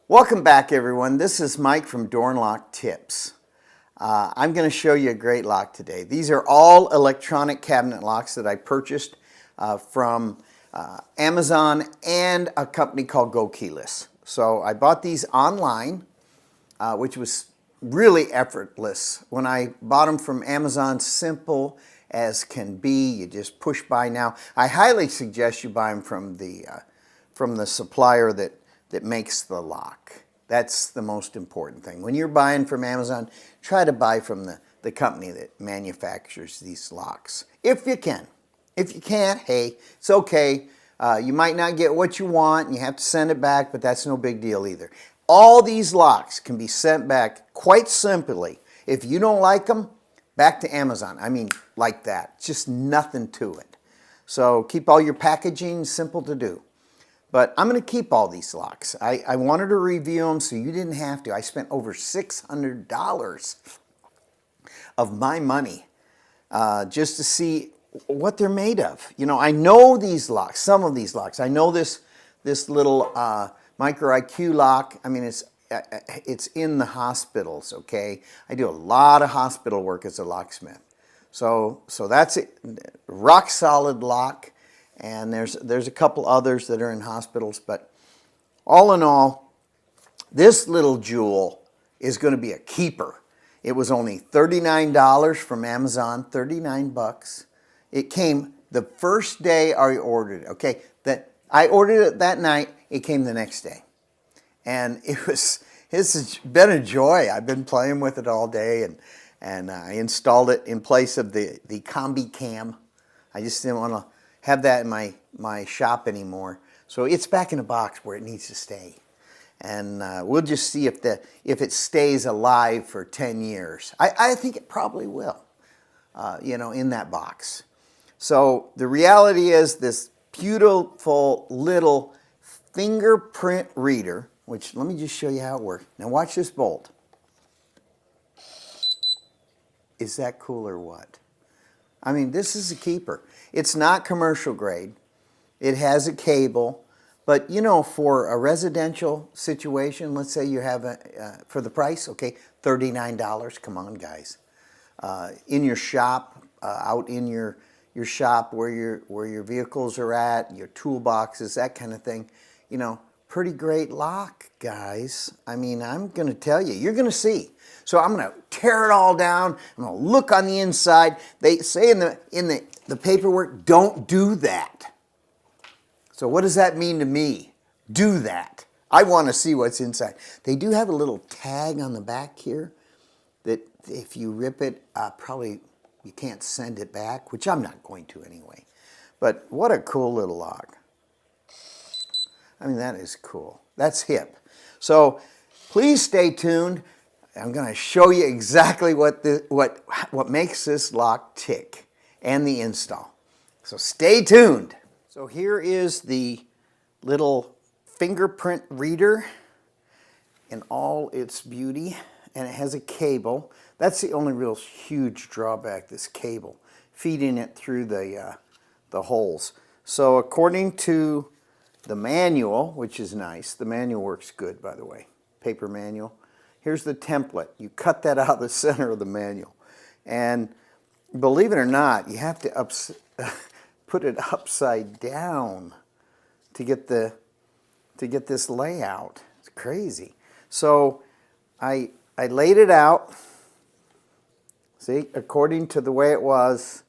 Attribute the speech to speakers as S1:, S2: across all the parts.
S1: Welcome back, everyone. This is Mike from Door and Lock Tips. I'm going to show you a great lock today. These are all electronic cabinet locks that I purchased from Amazon and a company called Go Keyless. So I bought these online, which was really effortless. When I bought them from Amazon, simple as can be. You just push buy now. I highly suggest you buy them from the supplier that makes the lock. That's the most important thing. When you're buying from Amazon, try to buy from the company that manufactures these locks. If you can. If you can't, hey, it's okay. You might not get what you want and you have to send it back, but that's no big deal either. All these locks can be sent back quite simply. If you don't like them, back to Amazon. I mean, like that. Just nothing to it. So keep all your packaging simple to do. But I'm going to keep all these locks. I wanted to review them so you didn't have to. I spent over $600 of my money just to see what they're made of. You know, I know these locks, some of these locks. I know this little micro IQ lock. I mean, it's in the hospitals, okay? I do a lot of hospital work as a locksmith. So that's it. Rock solid lock. And there's a couple others that are in hospitals, but all in all, this little jewel is going to be a keeper. It was only $39 from Amazon, 39 bucks. It came the first day I ordered it, okay? I ordered it that night, it came the next day. And it's been a joy. I've been playing with it all day, and I installed it in place of the Combi-Cam. I just didn't want to have that in my shop anymore. So it's back in a box where it needs to stay. And we'll just see if it stays alive for 10 years. I think it probably will, you know, in that box. So the reality is this beautiful little fingerprint reader, which let me just show you how it works. Now watch this bolt. Is that cool or what? I mean, this is a keeper. It's not commercial grade. It has a cable. But, you know, for a residential situation, let's say you have for the price, okay, $39. Come on, guys. In your shop, out in your shop where your vehicles are at, your toolboxes, that kind of thing, you know, pretty great lock, guys. I mean, I'm going to tell you, you're going to see. So I'm going to tear it all down. I'm going to look on the inside. They say in the paperwork, don't do that. So what does that mean to me? Do that. I want to see what's inside. They do have a little tag on the back here that if you rip it, probably you can't send it back, which I'm not going to anyway. But what a cool little lock. I mean, that is cool. That's hip. So please stay tuned. I'm going to show you exactly what makes this lock tick and the install. So stay tuned. So here is the little fingerprint reader in all its beauty, and it has a cable. That's the only real huge drawback, this cable, feeding it through the holes. So according to the manual, which is nice, the manual works good, by the way, paper manual. Here's the template. You cut that out of the center of the manual. And believe it or not, you have to put it upside down to get this layout. It's crazy. So I laid it out, see, according to the way it was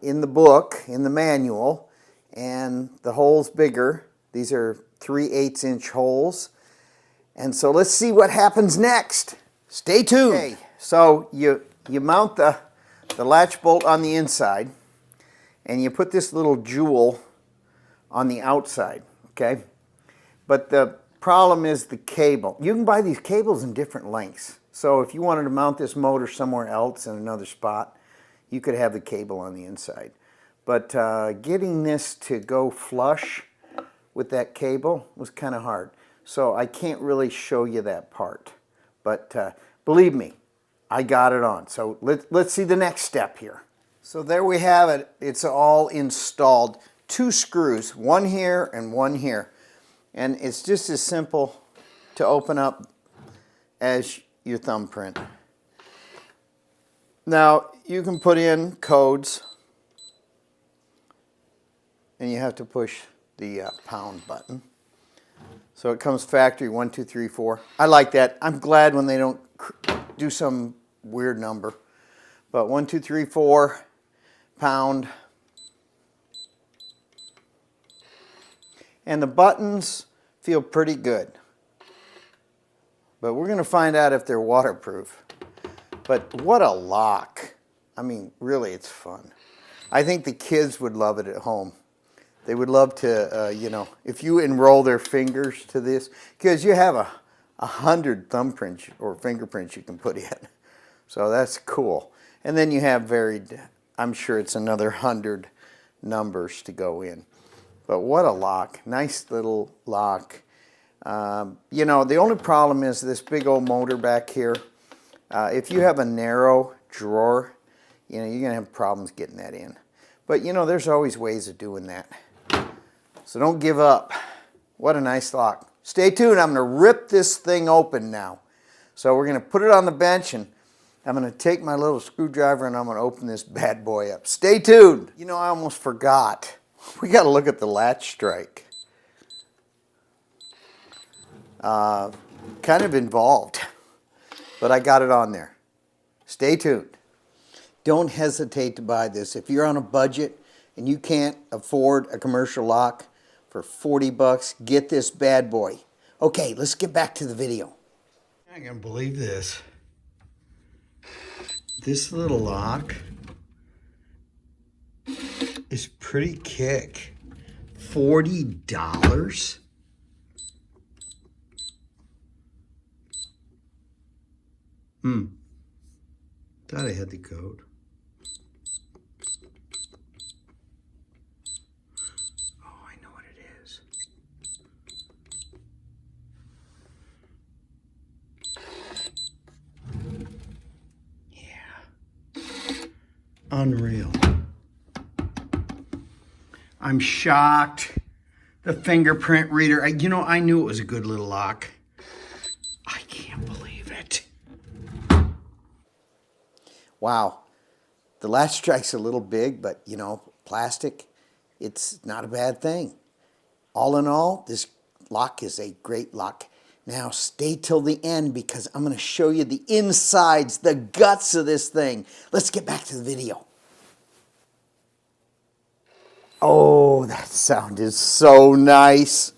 S1: in the book, in the manual, and the hole's bigger. These are 3/8 inch holes. And so let's see what happens next. Stay tuned. Okay, so you mount the latch bolt on the inside, and you put this little jewel on the outside, okay? But the problem is the cable. You can buy these cables in different lengths. So if you wanted to mount this motor somewhere else in another spot, you could have the cable on the inside. But getting this to go flush with that cable was kind of hard. So I can't really show you that part. But believe me, I got it on. So let's see the next step here. So there we have it. It's all installed. 2 screws, one here and one here. And it's just as simple to open up as your thumbprint. Now, you can put in codes, and you have to push the pound button. So it comes factory 1, 2, 3, 4. I like that. I'm glad when they don't do some weird number. But 1, 2, 3, 4, pound. And the buttons feel pretty good. But we're going to find out if they're waterproof. But what a lock. I mean, really, it's fun. I think the kids would love it at home. They would love to, you know, if you enroll their fingers to this, because you have 100 thumbprints or fingerprints you can put in. So that's cool. And then you have varied, I'm sure it's another 100 numbers to go in. But what a lock. Nice little lock. You know, the only problem is this big old motor back here. If you have a narrow drawer, you know, you're going to have problems getting that in. But, you know, there's always ways of doing that. So don't give up. What a nice lock. Stay tuned. I'm going to rip this thing open now. So we're going to put it on the bench, and I'm going to take my little screwdriver and I'm going to open this bad boy up. Stay tuned. You know, I almost forgot. We got to look at the latch strike. Kind of involved, but I got it on there. Stay tuned. Don't hesitate to buy this. If you're on a budget and you can't afford a commercial lock for 40 bucks, get this bad boy. Okay, let's get back to the video. I can't believe this. This little lock is pretty kick. $40? Thought I had the code. Oh, I know what it is. Yeah. Unreal. I'm shocked. The fingerprint reader. You know, I knew it was a good little lock. I can't believe it. Wow. The latch strike's a little big, but, you know, plastic, it's not a bad thing. All in all, this lock is a great lock. Now, stay till the end because I'm going to show you the insides, the guts of this thing. Let's get back to the video. Oh, that sound is so nice.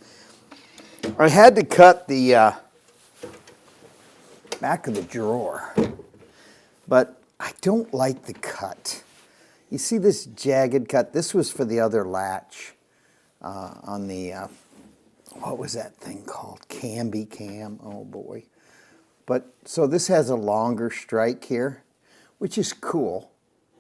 S1: I had to cut the back of the drawer, but I don't like the cut. You see this jagged cut? This was for the other latch on the, what was that thing called? Combi-Cam, oh boy. But, so this has a longer strike here, which is cool,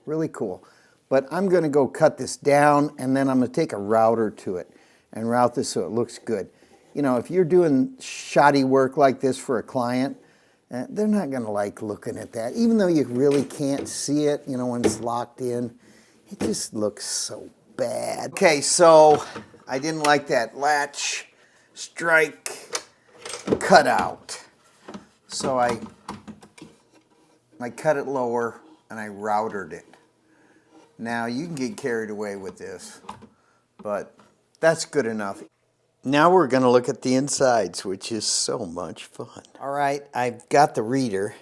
S1: really cool. But I'm going to go cut this down, and then I'm going to take a router to it and route this so it looks good. You know, if you're doing shoddy work like this for a client, they're not going to like looking at that. Even though you really can't see it, you know, when it's locked in, it just looks so bad. Okay, so I didn't like that latch strike cutout. So I cut it lower and I routered it. Now you can get carried away with this, but that's good enough. Now we're going to look at the insides, which is so much fun. All right, I've got the reader.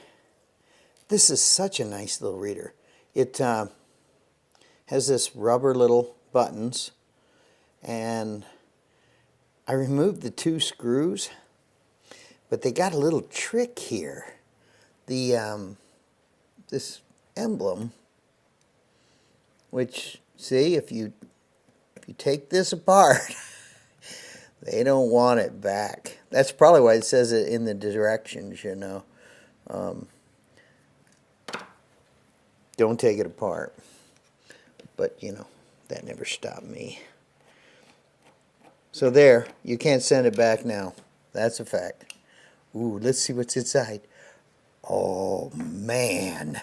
S1: This is such a nice little reader. It has this rubber little buttons, and I removed the 2 screws, but they got a little trick here. The this emblem, which, see, if you take this apart, they don't want it back. That's probably why it says it in the directions, you know. Don't take it apart. But, you know, that never stopped me. So there, you can't send it back now. That's a fact. Ooh, let's see what's inside. Oh, man.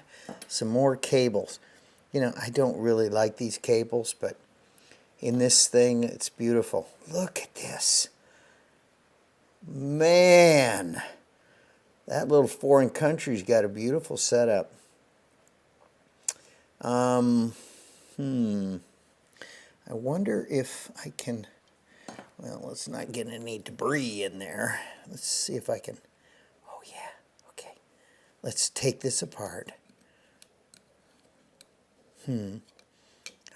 S1: Some more cables. You know, I don't really like these cables, but in this thing, it's beautiful. Look at this. Man, that little foreign country's got a beautiful setup. I wonder if I can, well, let's not get any debris in there. Let's see if I can, oh yeah, okay. Let's take this apart. All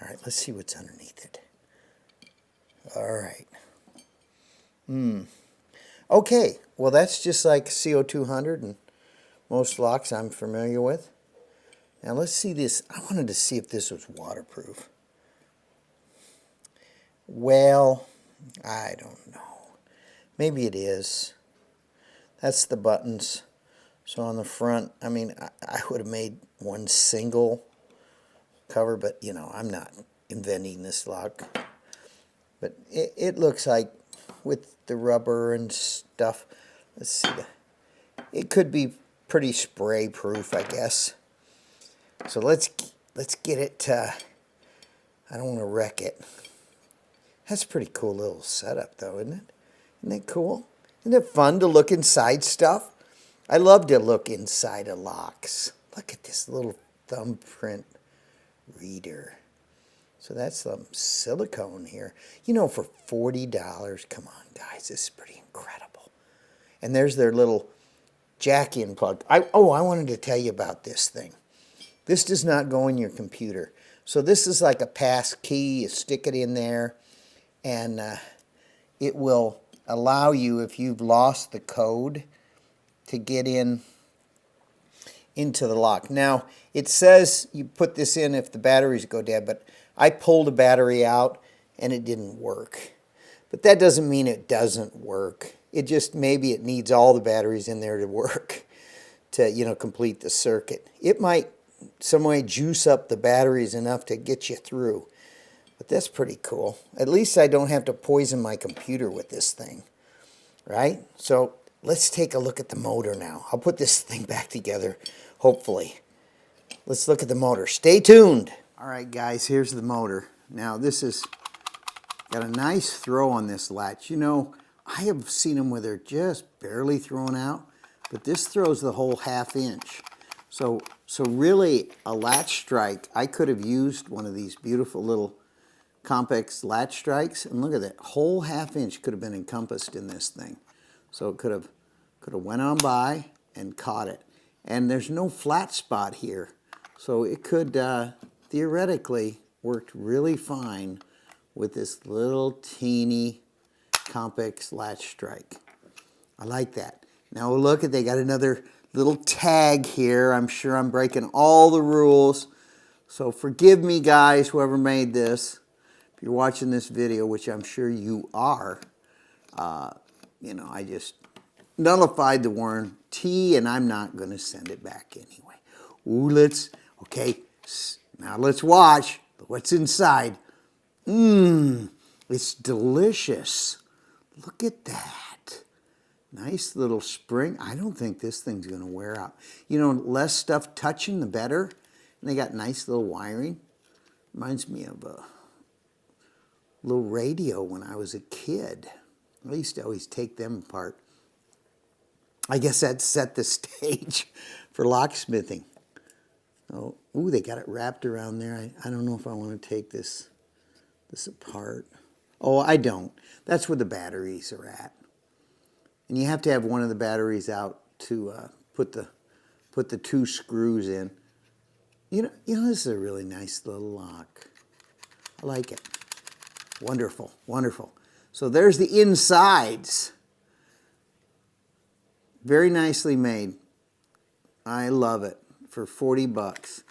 S1: right, let's see what's underneath it. All right. Okay, well that's just like CO200 and most locks I'm familiar with. Now let's see this. I wanted to see if this was waterproof. Well, I don't know. Maybe it is. That's the buttons. So on the front, I mean, I would have made one single cover, but you know, I'm not inventing this lock. But it looks like with the rubber and stuff, let's see, it could be pretty spray proof, I guess. So let's get it, I don't want to wreck it. That's a pretty cool little setup though, isn't it? Isn't it cool? Isn't it fun to look inside stuff? I love to look inside of locks. Look at this little thumbprint reader. So that's some silicone here. You know, for $40, come on guys, this is pretty incredible. And there's their little jack-in plug. I wanted to tell you about this thing. This does not go in your computer. So this is like a pass key. You stick it in there, and it will allow you, if you've lost the code, to get into the lock. Now, it says you put this in if the batteries go dead, but I pulled a battery out and it didn't work. But that doesn't mean it doesn't work. It just, maybe it needs all the batteries in there to work to, you know, complete the circuit. It might some way juice up the batteries enough to get you through. But that's pretty cool. At least I don't have to poison my computer with this thing, right? So let's take a look at the motor now. I'll put this thing back together, hopefully. Let's look at the motor. Stay tuned. All right, guys, here's the motor. Now, this has got a nice throw on this latch. You know, I have seen them where they're just barely thrown out, but this throws the whole ½ inch. So really, a latch strike, I could have used one of these beautiful little Compex latch strikes, and look at that, whole ½ inch could have been encompassed in this thing. So it could have went on by and caught it. And there's no flat spot here, so it could theoretically worked really fine with this little teeny Compex latch strike. I like that. Now look at, they got another little tag here. I'm sure I'm breaking all the rules, so forgive me guys, whoever made this. If you're watching this video, which I'm sure you are, you know, I just nullified the warranty and I'm not going to send it back anyway. Ooh, okay, now let's watch what's inside. It's delicious. Look at that. Nice little spring. I don't think this thing's going to wear out. You know, less stuff touching, the better. And they got nice little wiring. Reminds me of a little radio when I was a kid. I used to always take them apart. I guess that set the stage for locksmithing. Oh, ooh, they got it wrapped around there. I don't know if I want to take this apart. Oh, I don't. That's where the batteries are at. And you have to have one of the batteries out to put the two screws in. You know, this is a really nice little lock. I like it. Wonderful, wonderful. So there's the insides. Very nicely made. I love it for 40 bucks.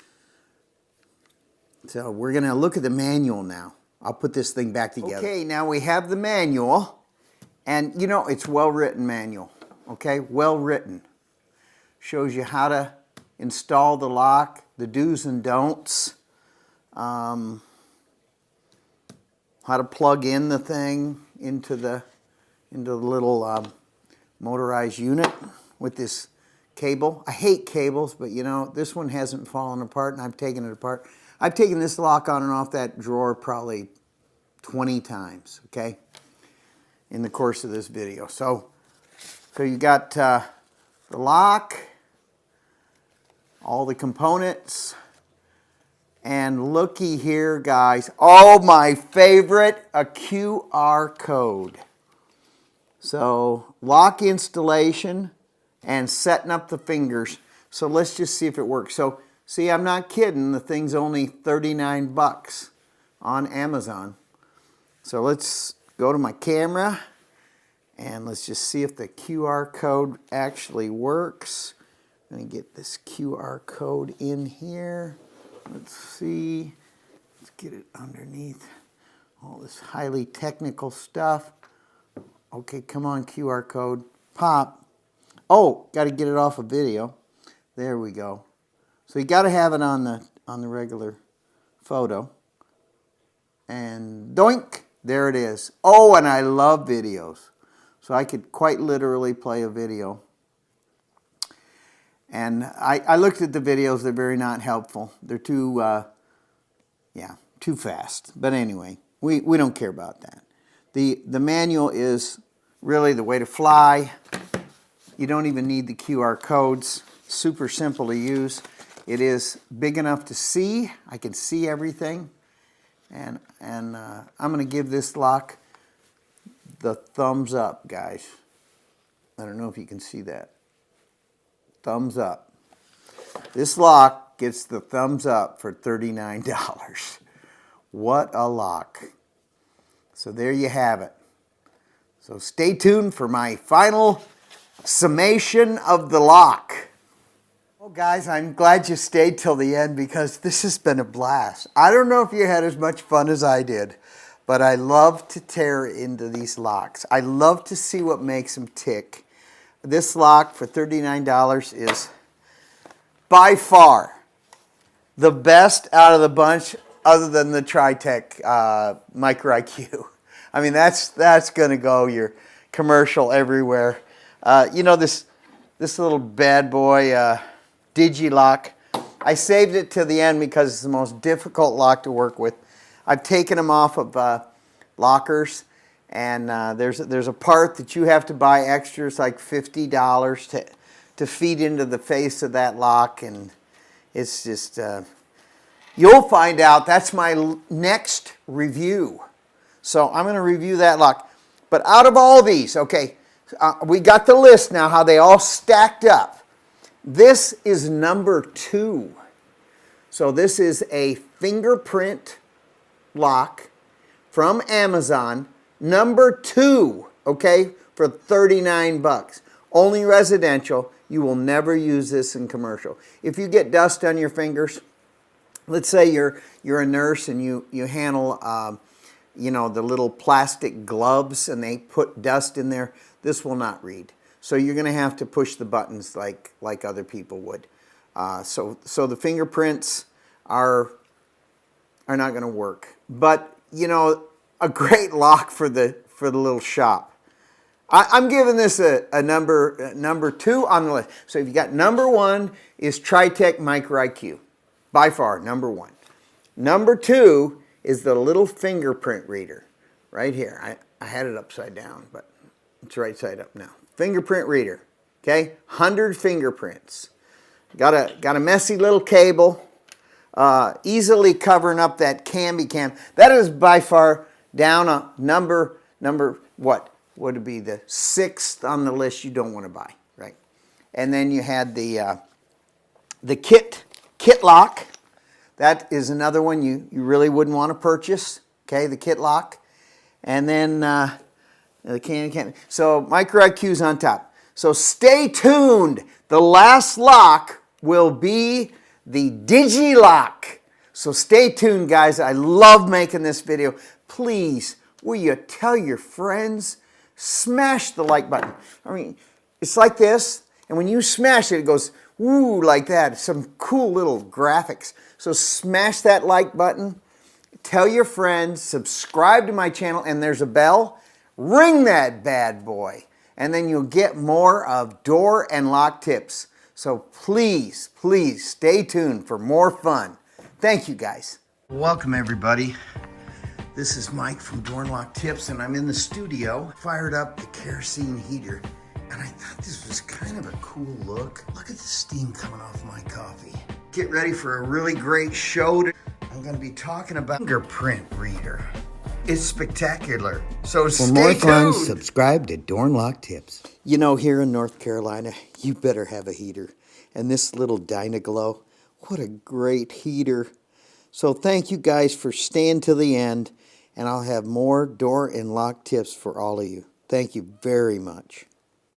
S1: So we're going to look at the manual now. I'll put this thing back together. Okay, now we have the manual. And you know, it's well-written manual. Okay, well-written. Shows you how to install the lock, the do's and don'ts. How to plug in the thing into the little motorized unit with this cable. I hate cables, but you know, this one hasn't fallen apart and I've taken it apart. I've taken this lock on and off that drawer probably 20 times, okay, in the course of this video. So So you got the lock, all the components, and looky here, guys. Oh, my favorite, a QR code. So lock installation and setting up the fingers. So let's just see if it works. So see, I'm not kidding. The thing's only 39 bucks on Amazon. So let's go to my camera and let's just see if the QR code actually works. I'm going to get this QR code in here. Let's see. Let's get it underneath all this highly technical stuff. Okay, come on, QR code. Pop. Oh, got to get it off a video. There we go. So you got to have it on the regular photo. And doink, there it is. Oh, and I love videos. So I could quite literally play a video. And I looked at the videos. They're very not helpful. They're too, too fast. But anyway, we don't care about that. The manual is really the way to fly. You don't even need the QR codes. Super simple to use. It is big enough to see. I can see everything. And I'm going to give this lock the thumbs up, guys. I don't know if you can see that. Thumbs up. This lock gets the thumbs up for $39. What a lock. So there you have it. So stay tuned for my final summation of the lock. Well, guys, I'm glad you stayed till the end because this has been a blast. I don't know if you had as much fun as I did, but I love to tear into these locks. I love to see what makes them tick. This lock for $39 is by far the best out of the bunch other than the Tritech Micro IQ. I mean, that's going to go your commercial everywhere. You know, this little bad boy Digi-Lock, I saved it to the end because it's the most difficult lock to work with. I've taken them off of lockers, and there's a part that you have to buy extra. It's like $50 to feed into the face of that lock, and it's just, you'll find out. That's my next review. So I'm going to review that lock. But out of all these, okay, we got the list now, how they all stacked up. This is number 2. So this is a FingerPrint lock from Amazon, number 2, okay, for 39 bucks. Only residential. You will never use this in commercial. If you get dust on your fingers, let's say you're a nurse and you handle you know, the little plastic gloves and they put dust in there, this will not read. So you're going to have to push the buttons like other people would. So the fingerprints are not going to work. But, you know, a great lock for the little shop. I'm giving this a number 2 on the list. So if you got number 1 is Tritech Micro IQ. By far, number 1. Number 2 is the little fingerprint reader right here. I had it upside down, but it's right side up now. Fingerprint reader, okay? 100 fingerprints. Got a messy little cable, easily covering up that Combi-Cam. That is by far down a number what would be the 6th on the list you don't want to buy, right? And then you had the kit lock. That is another one you really wouldn't want to purchase, okay? The kit lock, and then the can. So Micro IQ's on top. So stay tuned. The last lock will be the Digi-Lock. So stay tuned, guys. I love making this video. Please, will you tell your friends? Smash the like button. I mean, it's like this, and when you smash it, it goes woo like that. Some cool little graphics. So smash that like button. Tell your friends. Subscribe to my channel, and there's a bell. Ring that bad boy, and then you'll get more of door and lock tips. So please, please stay tuned for more fun. Thank you, guys. Welcome, everybody. This is Mike from Door and Lock Tips, and I'm in the studio. Fired up the kerosene heater. And I thought this was kind of a cool look. Look at the steam coming off my coffee. Get ready for a really great show. I'm going to be talking about fingerprint reader. It's spectacular. So for more fun, subscribe to Door and Lock Tips. You know, here in North Carolina, you better have a heater. And this little Dynaglow, what a great heater. So thank you guys for staying to the end. And I'll have more door and lock tips for all of you. Thank you very much.